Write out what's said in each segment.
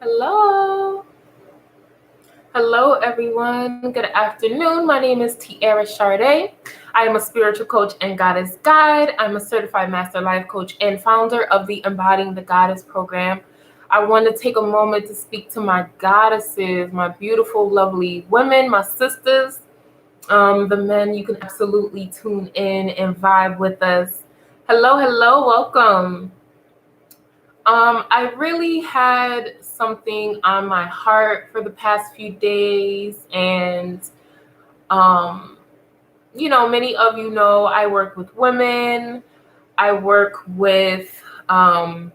Hello. Hello, everyone. Good afternoon. My name is Tiara Shardé. I am a spiritual coach and goddess guide. I'm a certified master life coach and founder of the Embodying the Goddess program. I want to take a moment to speak to my goddesses, my beautiful, lovely women, my sisters. The men, you can absolutely tune in and vibe with us. Hello, welcome. I really had something on my heart for the past few days, and many of you know I work with women. I work with young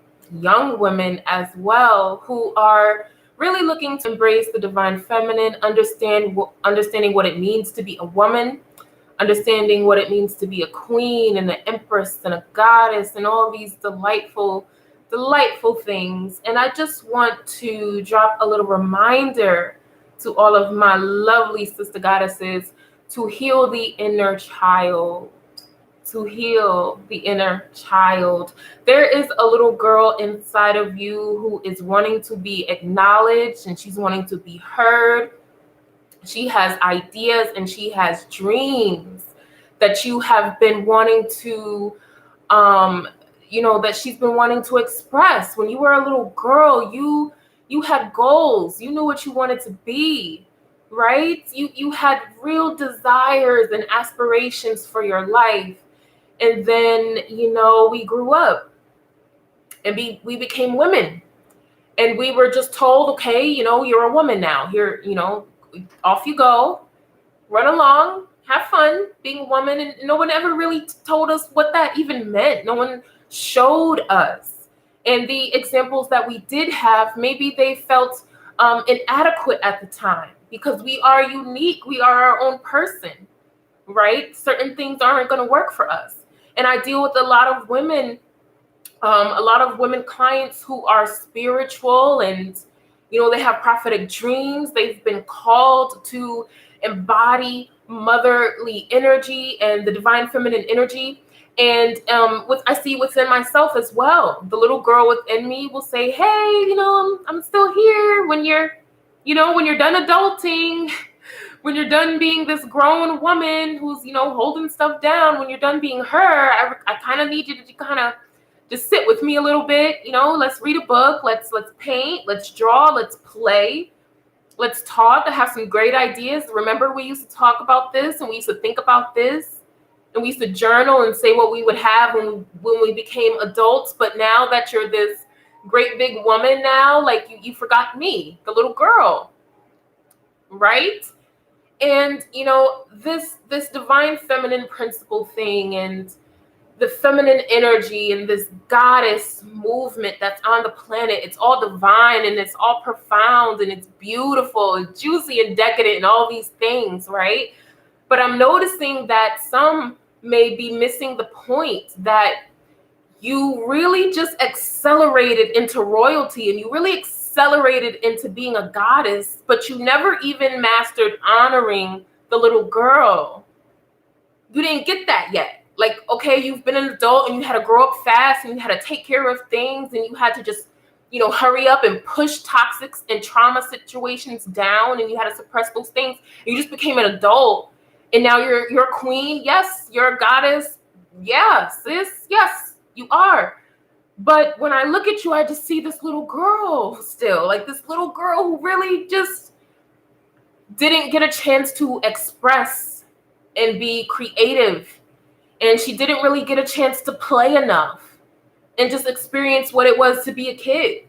women as well who are really looking to embrace the divine feminine, understanding what it means to be a woman, understanding what it means to be a queen and an empress and a goddess and all these delightful things. And I just want to drop a little reminder to all of my lovely sister goddesses to heal the inner child. To heal the inner child. There is a little girl inside of you who is wanting to be acknowledged, and she's wanting to be heard. She has ideas and she has dreams that you have been wanting to that she's been wanting to express. When you were a little girl, you had goals. You knew what you wanted to be, right? You had real desires and aspirations for your life. And then, we grew up and we became women. And we were just told, okay, you're a woman now. Here, off you go, run along, have fun being a woman. And no one ever really told us what that even meant. No one showed us. And the examples that we did have, maybe they felt inadequate at the time because we are unique. We are our own person, right? Certain things aren't going to work for us. And I deal with a lot of women clients who are spiritual and, they have prophetic dreams. They've been called to embody motherly energy and the divine feminine energy. And I see within myself as well. The little girl within me will say, hey, I'm still here when when you're done adulting, when you're done being this grown woman who's, holding stuff down, when you're done being her, I kind of need you to kind of just sit with me a little bit. Let's read a book. Let's paint. Let's draw. Let's play. Let's talk. I have some great ideas. Remember, we used to talk about this and we used to think about this and we used to journal and say what we would have when we became adults. But now that you're this great big woman now, like you forgot me, the little girl, right? And this divine feminine principle thing and the feminine energy and this goddess movement that's on the planet, it's all divine and it's all profound and it's beautiful and juicy and decadent and all these things, right? But I'm noticing that some may be missing the point that you really just accelerated into royalty and you really accelerated into being a goddess, but you never even mastered honoring the little girl. You didn't get that yet. Like, okay, you've been an adult and you had to grow up fast and you had to take care of things and you had to just, hurry up and push toxic and trauma situations down and you had to suppress those things. You just became an adult and now you're a queen. Yes, you're a goddess. Yeah, sis. Yes, you are. But when I look at you, I just see this little girl still, like this little girl who really just didn't get a chance to express and be creative. And she didn't really get a chance to play enough and just experience what it was to be a kid,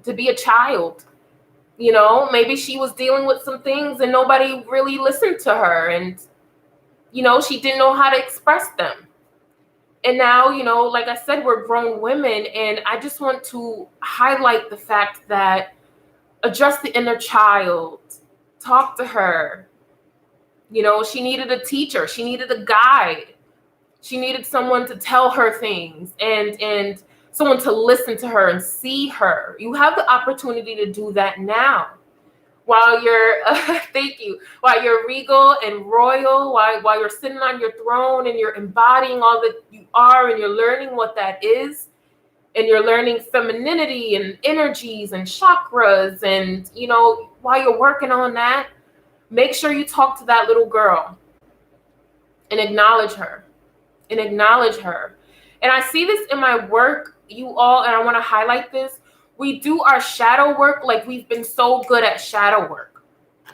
to be a child. Maybe she was dealing with some things and nobody really listened to her and, she didn't know how to express them. And now, like I said, we're grown women. And I just want to highlight the fact that address the inner child, talk to her. She needed a teacher. She needed a guide. She needed someone to tell her things and someone to listen to her and see her. You have the opportunity to do that now. While you're, thank you, while you're regal and royal, while you're sitting on your throne and you're embodying all that you are and you're learning what that is, and you're learning femininity and energies and chakras. And, you know, while you're working on that, make sure you talk to that little girl and acknowledge her and acknowledge her. And I see this in my work, you all, and I want to highlight this. We do our shadow work like we've been so good at shadow work.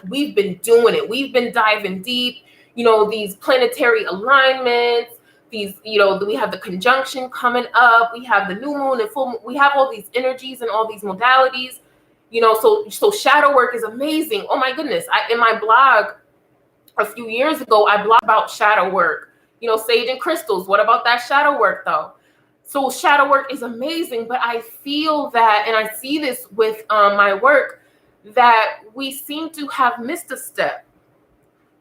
We've been doing it. We've been diving deep, you know, these planetary alignments, these, you know, we have the conjunction coming up, we have the new moon and full moon, we have all these energies and all these modalities, you know, so shadow work is amazing. Oh my goodness. In my blog a few years ago, I blogged about shadow work, you know, sage and crystals. What about that shadow work though? So shadow work is amazing, but I feel that, and I see this with my work, that we seem to have missed a step.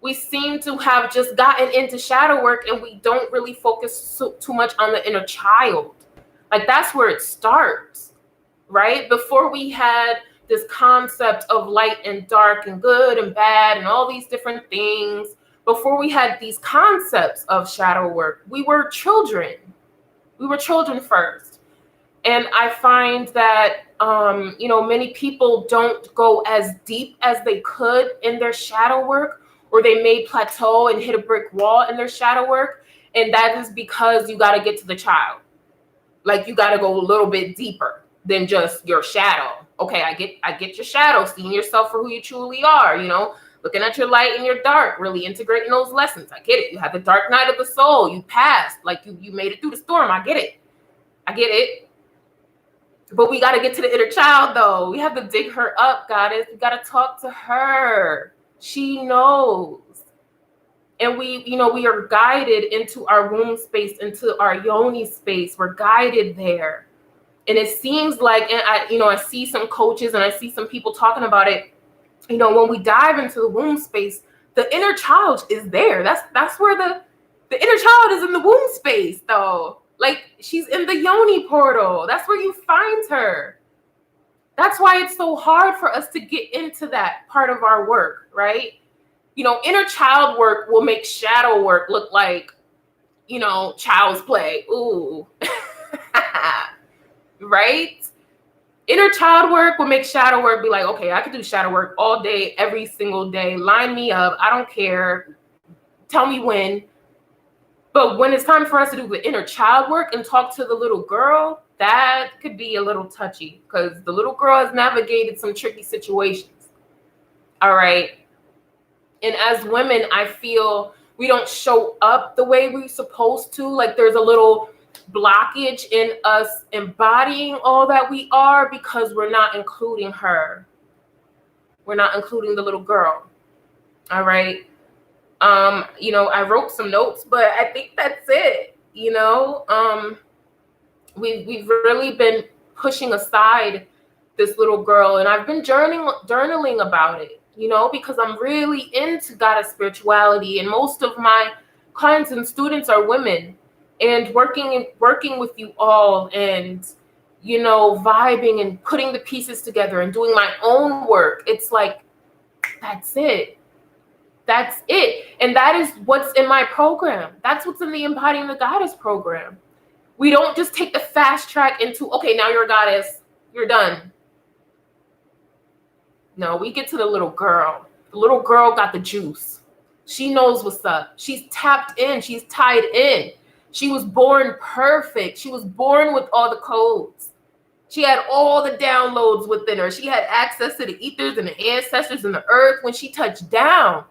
We seem to have just gotten into shadow work and we don't really focus too much on the inner child. Like that's where it starts, right? Before we had this concept of light and dark and good and bad and all these different things, before we had these concepts of shadow work, we were children. We were children first. And I find that, you know, many people don't go as deep as they could in their shadow work, or they may plateau and hit a brick wall in their shadow work. And that is because you got to get to the child. Like you got to go a little bit deeper than just your shadow. Okay, I get your shadow, seeing yourself for who you truly are, you know, looking at your light and your dark, really integrating those lessons. I get it. You have the dark night of the soul. You passed, like you made it through the storm. I get it. I get it. But we got to get to the inner child, though. We have to dig her up, goddess. We got to talk to her. She knows. And we, you know, we are guided into our womb space, into our yoni space. We're guided there. And it seems like, and I see some coaches and I see some people talking about it, you know, when we dive into the womb space, the inner child is there. That's where the inner child is, in the womb space, though. Like she's in the yoni portal. That's where you find her. That's why it's so hard for us to get into that part of our work, right? You know, inner child work will make shadow work look like, you know, child's play. Ooh. Right? Inner child work will make shadow work be like, okay, I could do shadow work all day, every single day. Line me up. I don't care. Tell me when. But when it's time for us to do the inner child work and talk to the little girl, that could be a little touchy because the little girl has navigated some tricky situations. All right. And as women, I feel we don't show up the way we're supposed to. Like there's a little blockage in us embodying all that we are because we're not including her. We're not including the little girl. All right. You know, I wrote some notes, but I think that's it. You know, we've really been pushing aside this little girl, and I've been journaling about it, you know, because I'm really into goddess spirituality, and most of my clients and students are women, and working with you all, and, you know, vibing and putting the pieces together and doing my own work. It's like, that's it. That's it. And that is what's in my program. That's what's in the Embodying the Goddess program. We don't just take the fast track into, okay, now you're a goddess, you're done. No, we get to the little girl. The little girl got the juice. She knows what's up. She's tapped in. She's tied in. She was born perfect. She was born with all the codes. She had all the downloads within her. She had access to the ethers and the ancestors and the earth when she touched down.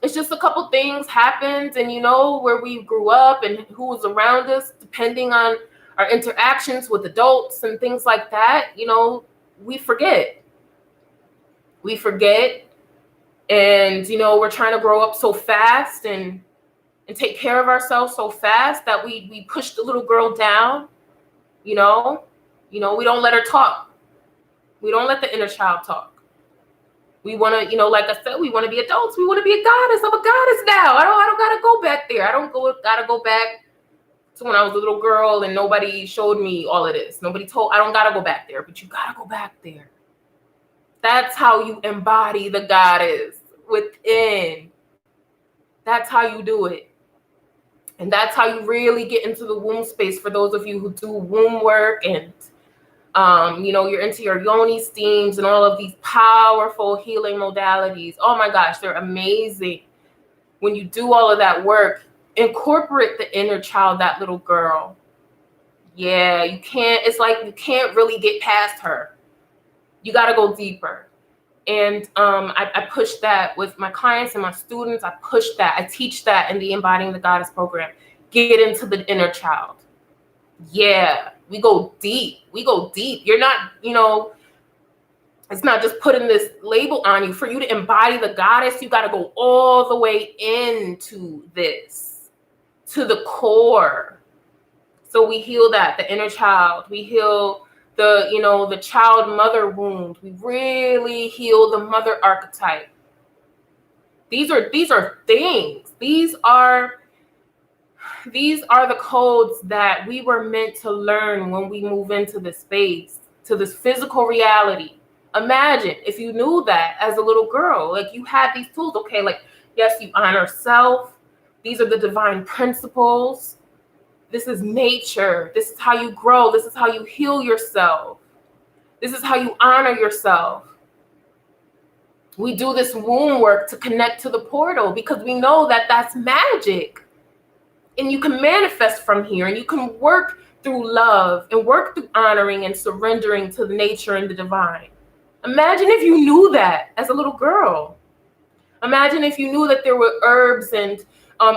It's just a couple things happened, and, you know, where we grew up and who was around us, depending on our interactions with adults and things like that, you know, we forget. We forget. And, you know, we're trying to grow up so fast and take care of ourselves so fast that we push the little girl down, you know. We don't let her talk. We don't let the inner child talk. We want to, you know, like I said, we want to be adults. We want to be a goddess. I'm a goddess now. I don't got to go back there. I don't got to go back to when I was a little girl and nobody showed me all of this. I don't got to go back there, but you got to go back there. That's how you embody the goddess within. That's how you do it. And that's how you really get into the womb space for those of you who do womb work and, you're into your yoni steams and all of these powerful healing modalities. Oh my gosh, they're amazing. When you do all of that work, incorporate the inner child, that little girl. Yeah, it's like you can't really get past her. You got to go deeper. And I push that with my clients and my students. I push that. I teach that in the Embodying the Goddess program. Get into the inner child. Yeah, we go deep. We go deep. You're not, it's not just putting this label on you. For you to embody the goddess, you got to go all the way into this, to the core. So we heal that, the inner child. We heal the child mother wound. We really heal the mother archetype. These are things. These are the codes that we were meant to learn when we move into this space, to this physical reality. Imagine if you knew that as a little girl, like you had these tools. Okay, like, yes, you honor self. These are the divine principles. This is nature. This is how you grow. This is how you heal yourself. This is how you honor yourself. We do this womb work to connect to the portal because we know that that's magic. And you can manifest from here, and you can work through love and work through honoring and surrendering to the nature and the divine. Imagine if you knew that as a little girl. Imagine if you knew that there were herbs, and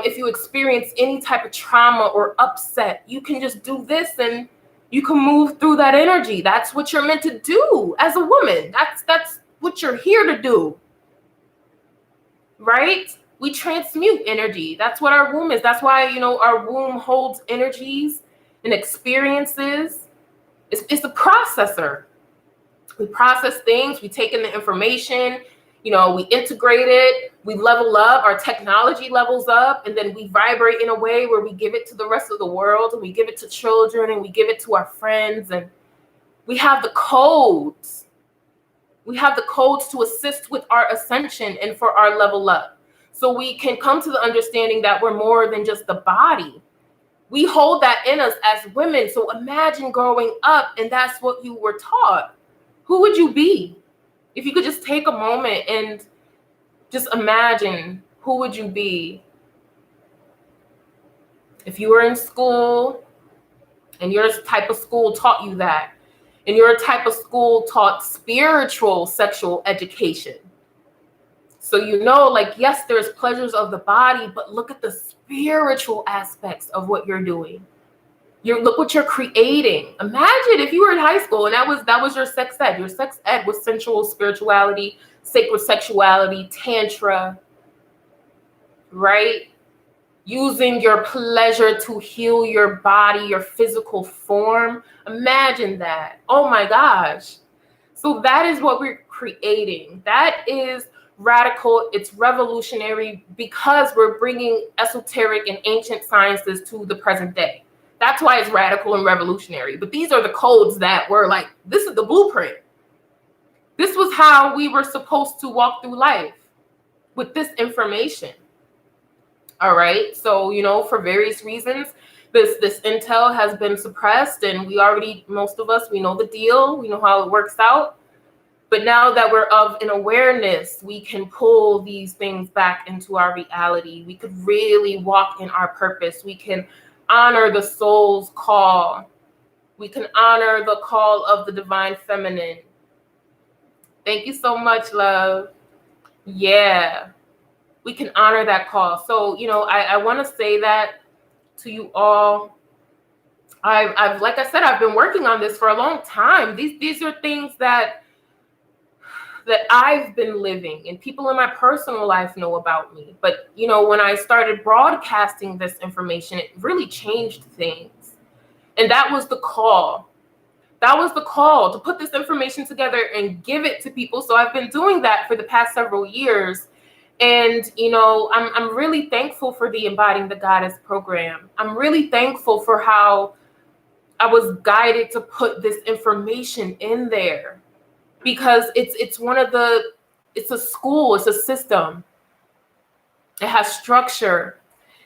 if you experience any type of trauma or upset, you can just do this and you can move through that energy. That's what you're meant to do as a woman. That's what you're here to do. Right? We transmute energy. That's what our womb is. That's why, our womb holds energies and experiences. It's a processor. We process things. We take in the information. We integrate it. We level up. Our technology levels up. And then we vibrate in a way where we give it to the rest of the world. And we give it to children. And we give it to our friends. And we have the codes. We have the codes to assist with our ascension and for our level up. So we can come to the understanding that we're more than just the body. We hold that in us as women. So imagine growing up and that's what you were taught. Who would you be? If you could just take a moment and just imagine, who would you be? If you were in school and your type of school taught you that, and your type of school taught spiritual sexual education. So yes, there's pleasures of the body, but look at the spiritual aspects of what you're doing. Look what you're creating. Imagine if you were in high school and that was your sex ed. Your sex ed was sensual spirituality, sacred sexuality, tantra, right? Using your pleasure to heal your body, your physical form. Imagine that. Oh my gosh. So that is what we're creating. That is radical. It's revolutionary because we're bringing esoteric and ancient sciences to the present day. That's why it's radical and revolutionary. But these are the codes that were like, this is the blueprint. This was how we were supposed to walk through life with this information. All right. So, for various reasons, this intel has been suppressed, and most of us, we know the deal. We know how it works out. But now that we're of an awareness, we can pull these things back into our reality. We could really walk in our purpose. We can honor the soul's call. We can honor the call of the divine feminine. Thank you so much, love. Yeah, we can honor that call. So, I want to say that to you all. I've like I said, I've been working on this for a long time. These are things that I've been living, and people in my personal life know about me. But, when I started broadcasting this information, it really changed things. And that was the call. That was the call to put this information together and give it to people. So I've been doing that for the past several years. And, I'm really thankful for the Embodying the Goddess program. I'm really thankful for how I was guided to put this information in there. Because it's a school, it's a system. It has structure.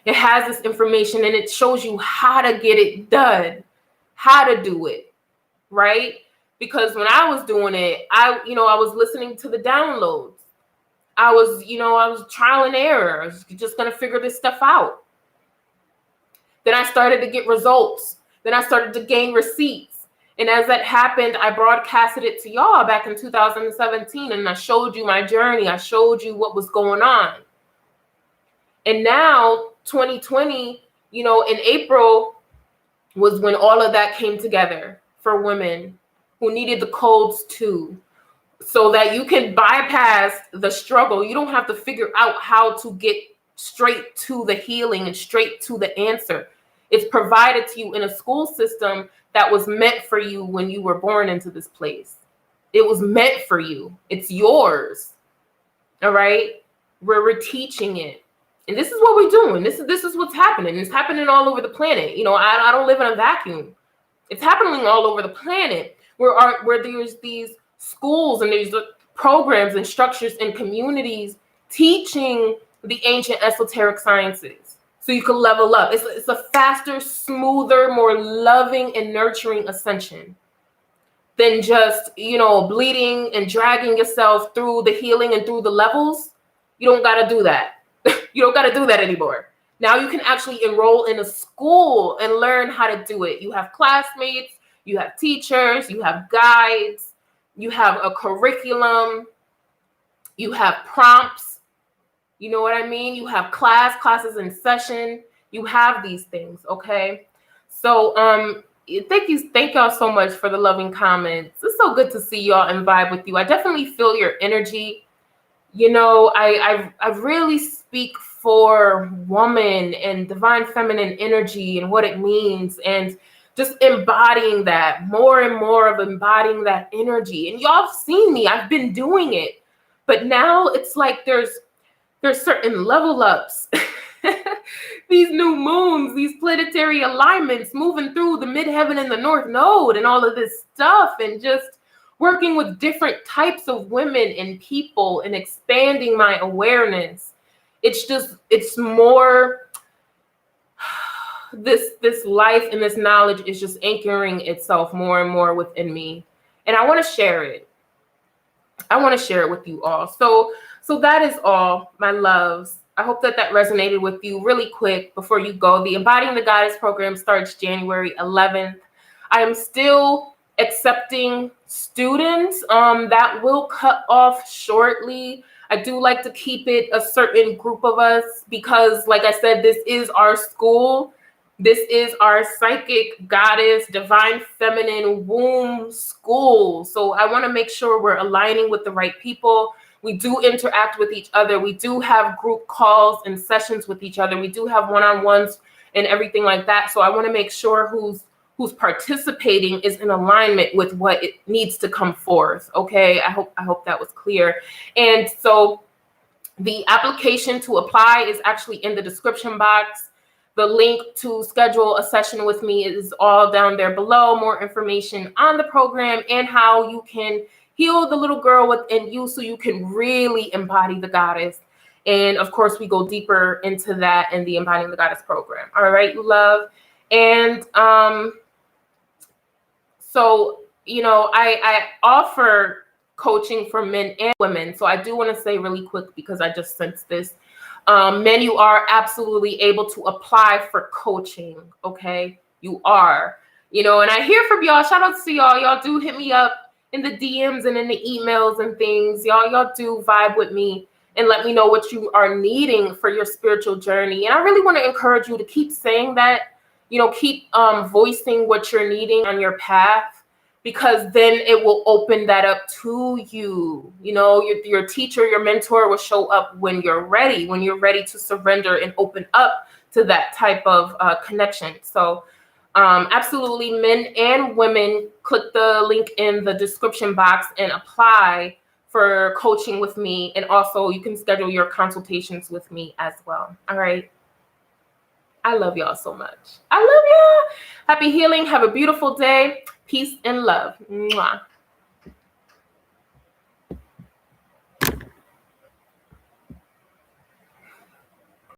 It has this information and it shows you how to get it done, how to do it, right? Because when I was doing it, I was listening to the downloads. I was trial and error. I was just going to figure this stuff out. Then I started to get results. Then I started to gain receipts. And as that happened, I broadcasted it to y'all back in 2017. And I showed you my journey. I showed you what was going on. And now 2020, in April was when all of that came together for women who needed the codes too, so that you can bypass the struggle. You don't have to figure out how to get straight to the healing and straight to the answer. It's provided to you in a school system that was meant for you when you were born into this place. It was meant for you. It's yours. All right? We're teaching it. And this is what we're doing. This is what's happening. It's happening all over the planet. I don't live in a vacuum. It's happening all over the planet where there's these schools and there's programs and structures and communities teaching the ancient esoteric sciences so you can level up. It's a faster, smoother, more loving and nurturing ascension than just, bleeding and dragging yourself through the healing and through the levels. You don't got to do that. You don't got to do that anymore. Now you can actually enroll in a school and learn how to do it. You have classmates, you have teachers, you have guides, you have a curriculum, you have prompts. You know what I mean? You have classes in session. You have these things, okay? So thank y'all so much for the loving comments. It's so good to see y'all and vibe with you. I definitely feel your energy. I really speak for woman and divine feminine energy and what it means, and just embodying that, more and more of embodying that energy. And y'all have seen me, I've been doing it, but now it's like there's certain level ups, these new moons, these planetary alignments moving through the midheaven and the north node and all of this stuff, and just working with different types of women and people and expanding my awareness. It's more, this life and this knowledge is just anchoring itself more and more within me. And I want to share it. I want to share it with you all. So that is all, my loves. I hope that resonated with you. Really quick before you go, the Embodying the Goddess program starts January 11th. I am still accepting students. That will cut off shortly. I do like to keep it a certain group of us because, like I said, this is our school. This is our psychic goddess, divine feminine womb school. So I want to make sure we're aligning with the right people. We do interact with each other. We do have group calls and sessions with each other. We do have one-on-ones and everything like that. So I want to make sure who's participating is in alignment with what it needs to come forth. Okay, I hope that was clear. And so the application to apply is actually in the description box. The link to schedule a session with me is all down there below. More information on the program and how you can heal the little girl within you so you can really embody the goddess. And of course, we go deeper into that in the Embodying the Goddess program. All right, love. And so, I offer coaching for men and women. So I do want to say really quick, because I just sensed this. Men, you are absolutely able to apply for coaching. Okay, you are, and I hear from y'all. Shout out to y'all. Y'all do hit me up in the DMs and in the emails and things. Y'all do vibe with me and let me know what you are needing for your spiritual journey. And I really want to encourage you to keep saying that. Keep voicing what you're needing on your path, because then it will open that up to you. Your teacher, your mentor will show up when you're ready to surrender and open up to that type of connection. So absolutely, men and women, click the link in the description box and apply for coaching with me. And also you can schedule your consultations with me as well. All right. I love y'all so much. I love y'all. Happy healing. Have a beautiful day. Peace and love. Mwah.